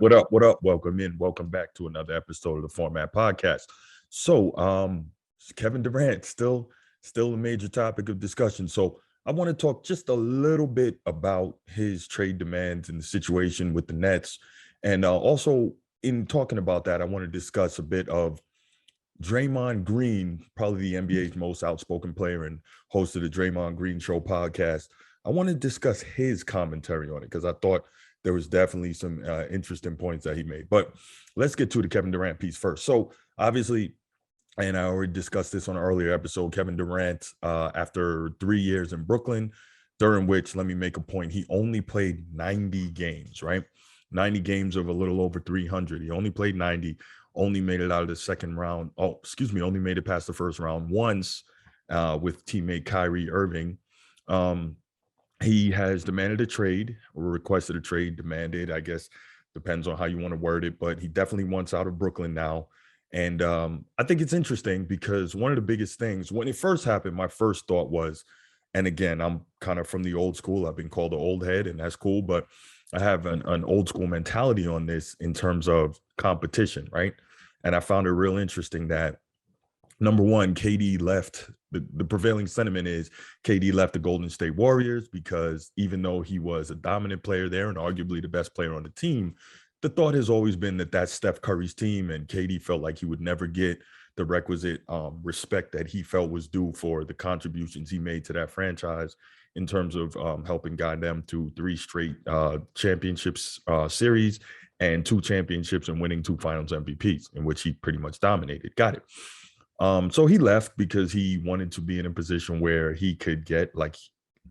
What up? What up? Welcome in. Welcome back to another episode of the Format Podcast. So, Kevin Durant still a major topic of discussion. So, I want to talk just a little bit about his trade demands and the situation with the Nets, and also in talking about that, I want to discuss a bit of Draymond Green, probably the NBA's most outspoken player and host of the Draymond Green Show podcast. I want to discuss his commentary on it because I thought there was definitely some interesting points that he made. But let's get to the Kevin Durant piece first. So obviously, and I already discussed this on an earlier episode, Kevin Durant, after 3 years in Brooklyn, during which, let me make a point, he only played 90 games, right? 90 games of a little over 300. He only played 90, only made it out of the second round. Oh, excuse me, only made it past the first round once with teammate Kyrie Irving. He has demanded a trade or requested a trade, demanded, I guess, depends on how you want to word it, but he definitely wants out of Brooklyn now. And I think it's interesting because one of the biggest things, when it first happened, my first thought was, and again, I'm kind of from the old school. I've been called an old head, and that's cool, but I have an old school mentality on this in terms of competition, right? And I found it real interesting that number one, KD left. The prevailing sentiment is KD left the Golden State Warriors because even though he was a dominant player there and arguably the best player on the team, the thought has always been that that's Steph Curry's team, and KD felt like he would never get the requisite respect that he felt was due for the contributions he made to that franchise in terms of helping guide them to three straight championships series and two championships and winning two finals MVPs, in which he pretty much dominated. Got it. So he left because he wanted to be in a position where he could get, like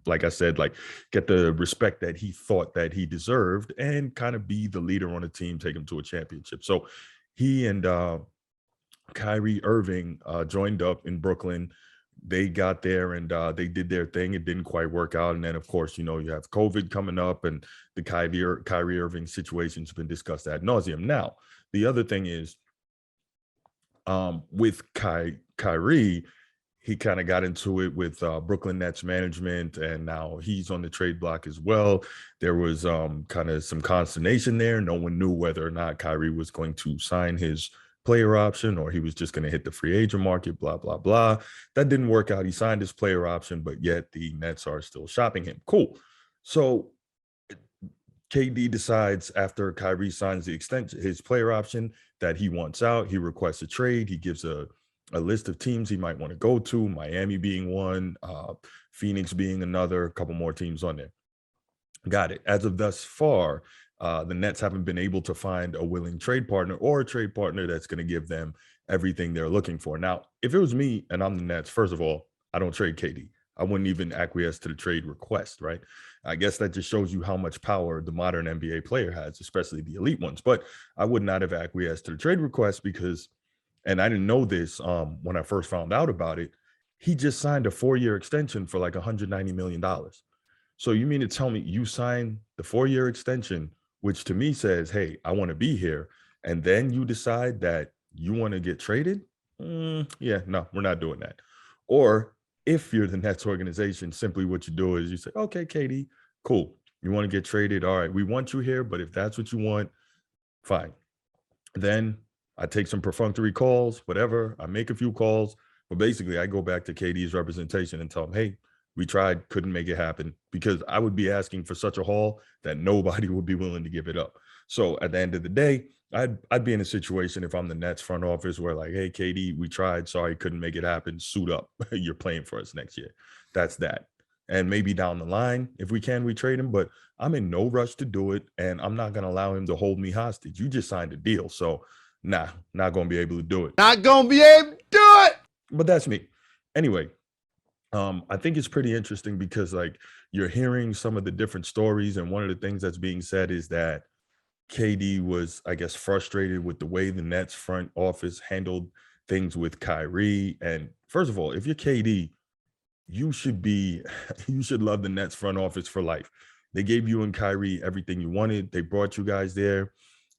I said, like get the respect that he thought that he deserved and kind of be the leader on a team, take him to a championship. So he and Kyrie Irving joined up in Brooklyn. They got there and they did their thing. It didn't quite work out. And then, of course, you know, you have COVID coming up and the Kyrie Irving situation's been discussed ad nauseum. Now, the other thing is, with Kyrie, he kind of got into it with Brooklyn Nets management, and now he's on the trade block as well. There was kind of some consternation there. No one knew whether or not Kyrie was going to sign his player option or he was just going to hit the free agent market, blah, blah, blah. That didn't work out. He signed his player option, but yet the Nets are still shopping him. Cool. So KD decides after Kyrie signs the extension, his player option, that he wants out. He requests a trade. He gives a list of teams he might want to go to, Miami being one, Phoenix being another, a couple more teams on there. Got it. As of thus far, the Nets haven't been able to find a willing trade partner or a trade partner that's going to give them everything they're looking for. Now, if it was me and I'm the Nets, first of all, I don't trade KD. I wouldn't even acquiesce to the trade request, right? I guess that just shows you how much power the modern NBA player has, especially the elite ones. But I would not have acquiesced to the trade request because, and I didn't know this when I first found out about it, he just signed a 4-year extension for like $190 million. So you mean to tell me you signed the 4-year extension, which to me says, hey, I want to be here, and then you decide that you want to get traded? Yeah, no, we're not doing that. Or if you're the Nets organization, simply what you do is you say, okay, KD, cool. You want to get traded? All right, we want you here, but if that's what you want, fine. Then I take some perfunctory calls, whatever. I make a few calls, but basically I go back to KD's representation and tell him, hey, we tried, couldn't make it happen, because I would be asking for such a haul that nobody would be willing to give it up. So at the end of the day, I'd be in a situation if I'm the Nets front office where like, hey, KD, we tried, sorry, couldn't make it happen. Suit up. You're playing for us next year. That's that. And maybe down the line, if we can, we trade him, but I'm in no rush to do it. And I'm not going to allow him to hold me hostage. You just signed a deal. So nah, not going to be able to do it. Not going to be able to do it. But that's me. Anyway, I think it's pretty interesting because like you're hearing some of the different stories. And one of the things that's being said is that KD was, I guess, frustrated with the way the Nets front office handled things with Kyrie. And first of all, if you're KD, you should love the Nets front office for life. They gave you and Kyrie everything you wanted. They brought you guys there.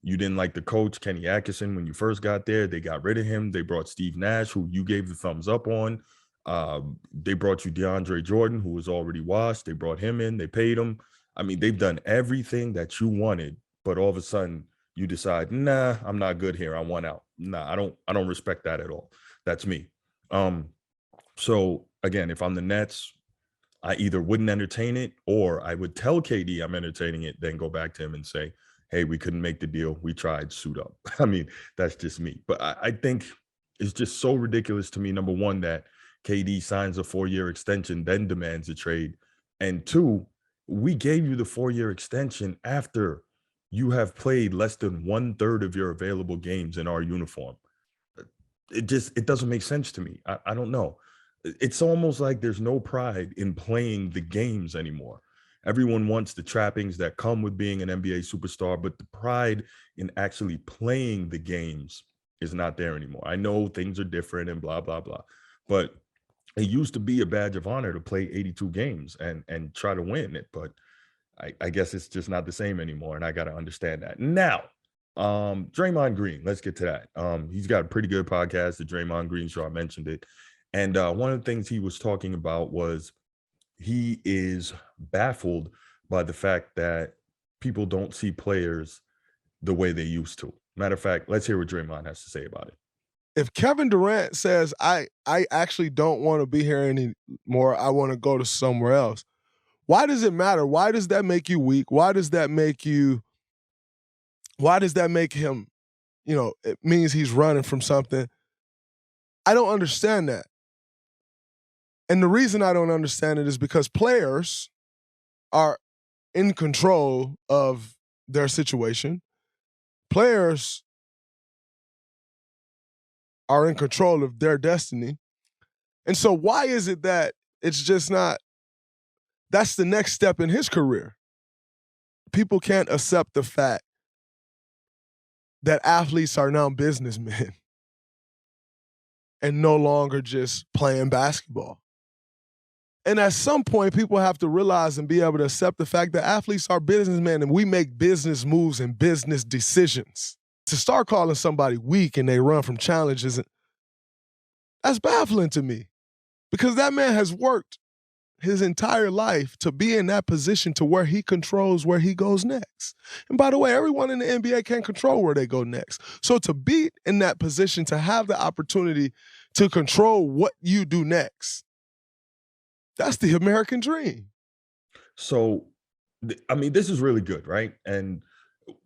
You didn't like the coach, Kenny Atkinson, when you first got there. They got rid of him. They brought Steve Nash, who you gave the thumbs up on. They brought you DeAndre Jordan, who was already washed. They brought him in. They paid him. I mean, they've done everything that you wanted, but all of a sudden You decide, nah, I'm not good here. I want out. Nah, I don't respect that at all. That's me. Um, so again, if I'm the Nets, I either wouldn't entertain it or I would tell KD I'm entertaining it, then go back to him and say, hey, we couldn't make the deal. We tried, suit up. I mean, that's just me. But I think it's just so ridiculous to me, number one, that KD signs a 4-year extension, then demands a trade. And two, we gave you the 4-year extension after you have played less than 1/3 of your available games in our uniform. It doesn't make sense to me. I don't know. It's almost like there's no pride in playing the games anymore. Everyone wants the trappings that come with being an NBA superstar, but the pride in actually playing the games is not there anymore. I know things are different and blah blah blah, but it used to be a badge of honor to play 82 games and try to win it, but I guess it's just not the same anymore, and I got to understand that. Now, Draymond Green, let's get to that. He's got a pretty good podcast, the Draymond Green Show. I mentioned it, and one of the things he was talking about was he is baffled by the fact that people don't see players the way they used to. Matter of fact, let's hear what Draymond has to say about it. If Kevin Durant says, I actually don't want to be here anymore, I want to go to somewhere else, why does it matter? Why does that make you weak? Why does that make him, it means he's running from something? I don't understand that. And the reason I don't understand it is because players are in control of their situation. Players are in control of their destiny. And so why is it that it's just not, that's the next step in his career? People can't accept the fact that athletes are now businessmen and no longer just playing basketball. And at some point, people have to realize and be able to accept the fact that athletes are businessmen and we make business moves and business decisions. To start calling somebody weak and they run from challenges, that's baffling to me, because that man has worked his entire life to be in that position to where he controls where he goes next. And by the way, everyone in the NBA can't control where they go next. So to be in that position, to have the opportunity to control what you do next, that's the American dream. So, I mean, this is really good, right? And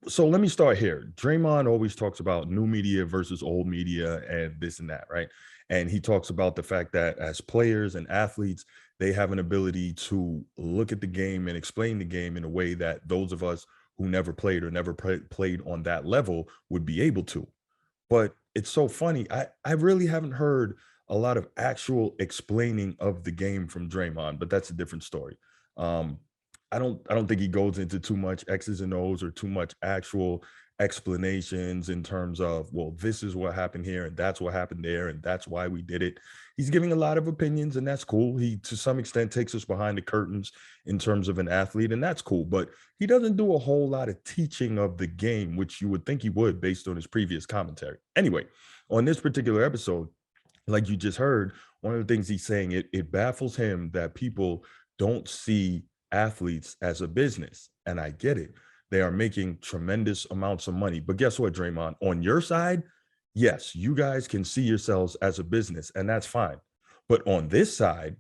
so let me start here. Draymond always talks about new media versus old media and this and that, right? And he talks about the fact that as players and athletes, they have an ability to look at the game and explain the game in a way that those of us who never played or never played on that level would be able to. But it's so funny. I really haven't heard a lot of actual explaining of the game from Draymond, but that's a different story. Um, I don't think he goes into too much X's and O's or too much actual explanations in terms of, well, this is what happened here and that's what happened there and that's why we did it. He's giving a lot of opinions and that's cool. He to some extent takes us behind the curtains in terms of an athlete, and that's cool, but he doesn't do a whole lot of teaching of the game, which you would think he would based on his previous commentary. Anyway, on this particular episode, like you just heard, one of the things he's saying, it baffles him that people don't see athletes as a business. And I get it. They are making tremendous amounts of money. But guess what, Draymond? On your side, yes, you guys can see yourselves as a business, and that's fine. But on this side,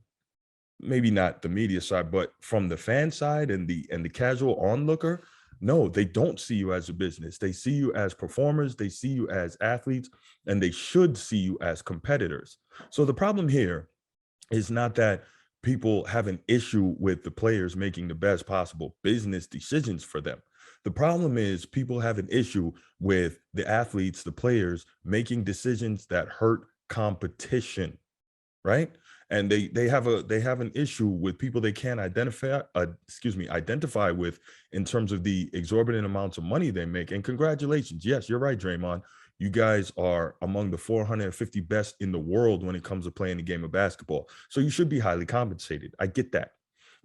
maybe not the media side, but from the fan side and the casual onlooker, no, they don't see you as a business. They see you as performers, they see you as athletes, and they should see you as competitors. So the problem here is not that people have an issue with the players making the best possible business decisions for them. The problem is people have an issue with the athletes, the players making decisions that hurt competition, right? And they have an issue with people they can't identify with in terms of the exorbitant amounts of money they make. And congratulations, yes, you're right, Draymond. You guys are among the 450 best in the world when it comes to playing the game of basketball. So you should be highly compensated. I get that.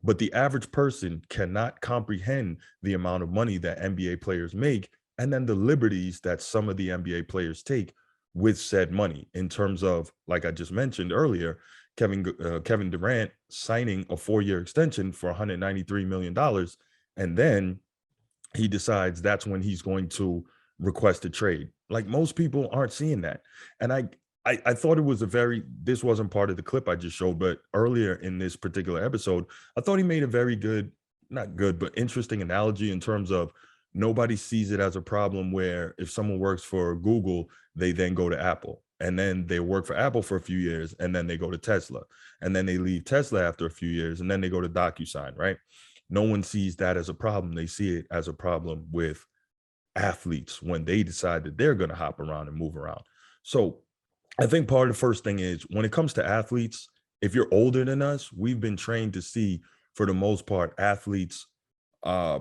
But the average person cannot comprehend the amount of money that NBA players make and then the liberties that some of the NBA players take with said money in terms of, like I just mentioned earlier, Kevin Durant signing a 4-year extension for $193 million. And then he decides that's when he's going to request a trade. Like most people aren't seeing that. And I thought it was this wasn't part of the clip I just showed, but earlier in this particular episode, I thought he made a very good, not good, but interesting analogy in terms of nobody sees it as a problem where if someone works for Google, they then go to Apple and then they work for Apple for a few years and then they go to Tesla and then they leave Tesla after a few years and then they go to DocuSign, right? No one sees that as a problem. They see it as a problem with athletes when they decide that they're going to hop around and move around. So I think part of the first thing is when it comes to athletes, if you're older than us, we've been trained to see, for the most part, athletes uh,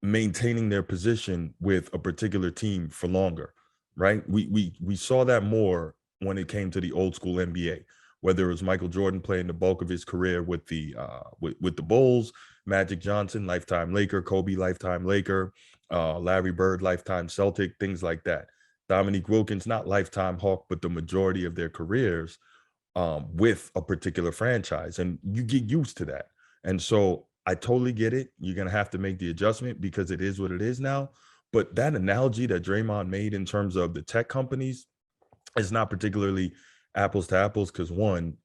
maintaining their position with a particular team for longer, right? We saw that more when it came to the old school NBA, whether it was Michael Jordan playing the bulk of his career with the with the Bulls, Magic Johnson, lifetime Laker, Kobe, lifetime Laker, Larry Bird, lifetime Celtic, things like that. Dominique Wilkins, not lifetime Hawk, but the majority of their careers with a particular franchise. And you get used to that. And so I totally get it. You're going to have to make the adjustment because it is what it is now. But that analogy that Draymond made in terms of the tech companies is not particularly apples to apples because one,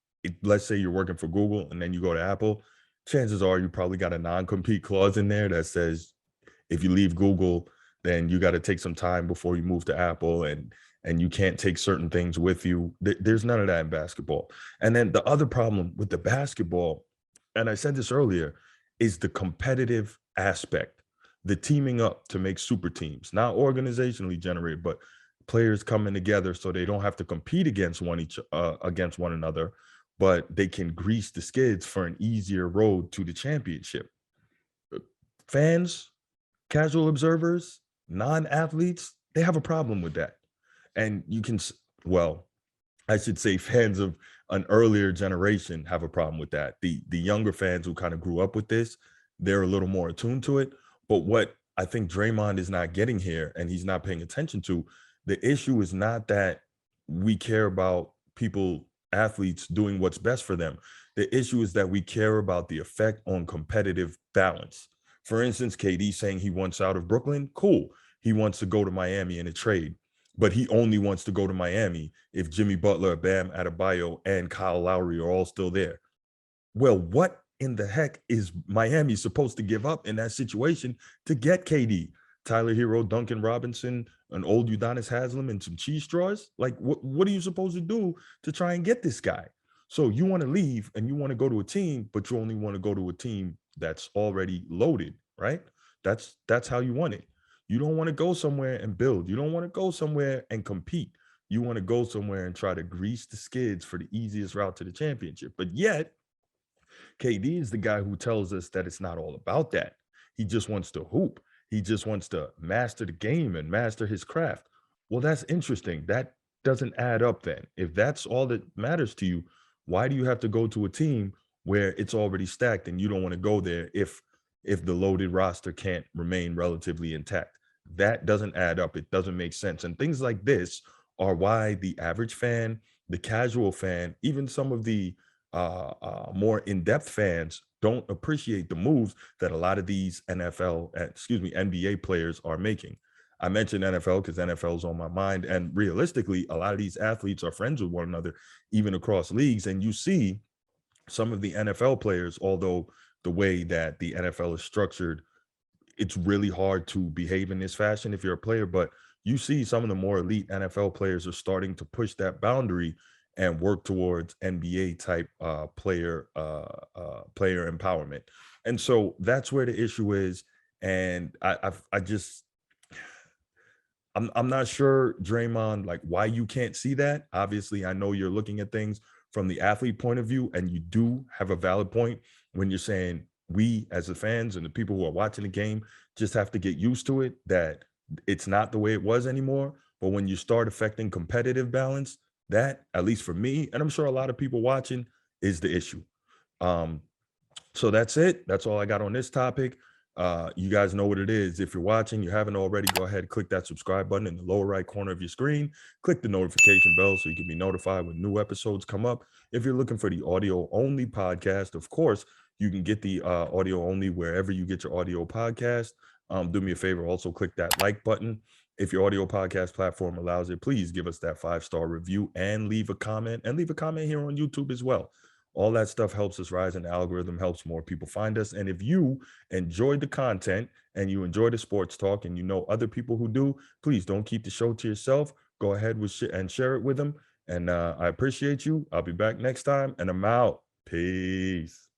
let's say you're working for Google and then you go to Apple, chances are you probably got a non-compete clause in there that says if you leave Google, then you got to take some time before you move to Apple and you can't take certain things with you. There's none of that in basketball. And then the other problem with the basketball, and I said this earlier, is the competitive aspect, the teaming up to make super teams, not organizationally generated, but players coming together so they don't have to compete against one another, but they can grease the skids for an easier road to the championship. Fans, casual observers, non-athletes, they have a problem with that. And you can, well, I should say fans of an earlier generation have a problem with that. The younger fans who kind of grew up with this, they're a little more attuned to it. But what I think Draymond is not getting here and he's not paying attention to, the issue is not that we care about people, athletes doing what's best for them. The issue is that we care about the effect on competitive balance. For instance, KD saying he wants out of Brooklyn, cool. He wants to go to Miami in a trade, but he only wants to go to Miami if Jimmy Butler, Bam Adebayo, and Kyle Lowry are all still there. Well, what in the heck is Miami supposed to give up in that situation to get KD? Tyler Hero, Duncan Robinson, an old Udonis Haslem, and some cheese straws? Like, what are you supposed to do to try and get this guy? So you want to leave and you want to go to a team, but you only want to go to a team that's already loaded, right? That's how you want it. You don't want to go somewhere and build. You don't want to go somewhere and compete. You want to go somewhere and try to grease the skids for the easiest route to the championship. But yet, KD is the guy who tells us that it's not all about that. He just wants to hoop. He just wants to master the game and master his craft. Well, that's interesting. That doesn't add up then. If that's all that matters to you, why do you have to go to a team where it's already stacked and you don't want to go there if the loaded roster can't remain relatively intact? That doesn't add up. It doesn't make sense. And things like this are why the average fan, the casual fan, even some of the more in-depth fans don't appreciate the moves that a lot of these NBA players are making. I mentioned NFL because NFL is on my mind. And realistically, a lot of these athletes are friends with one another, even across leagues. And you see some of the NFL players, although the way that the NFL is structured, it's really hard to behave in this fashion if you're a player, but you see some of the more elite NFL players are starting to push that boundary and work towards NBA type player empowerment. And so that's where the issue is. And I'm not sure, Draymond, like why you can't see that. Obviously, I know you're looking at things from the athlete point of view, and you do have a valid point when you're saying we as the fans and the people who are watching the game just have to get used to it, that it's not the way it was anymore. But when you start affecting competitive balance, that, at least for me, and I'm sure a lot of people watching, is the issue. So that's it. That's all I got on this topic. You guys know what it is. If you're watching, you haven't already, go ahead, click that subscribe button in the lower right corner of your screen. Click the notification bell so you can be notified when new episodes come up. If you're looking for the audio only podcast, of course, you can get the audio only wherever you get your audio podcast. Do me a favor, also click that like button. If your audio podcast platform allows it, please give us that 5-star review and leave a comment here on YouTube as well. All that stuff helps us rise in the algorithm, helps more people find us. And if you enjoyed the content and you enjoy the sports talk and you know other people who do, please don't keep the show to yourself. Go ahead and share it with them. And I appreciate you. I'll be back next time, and I'm out. Peace.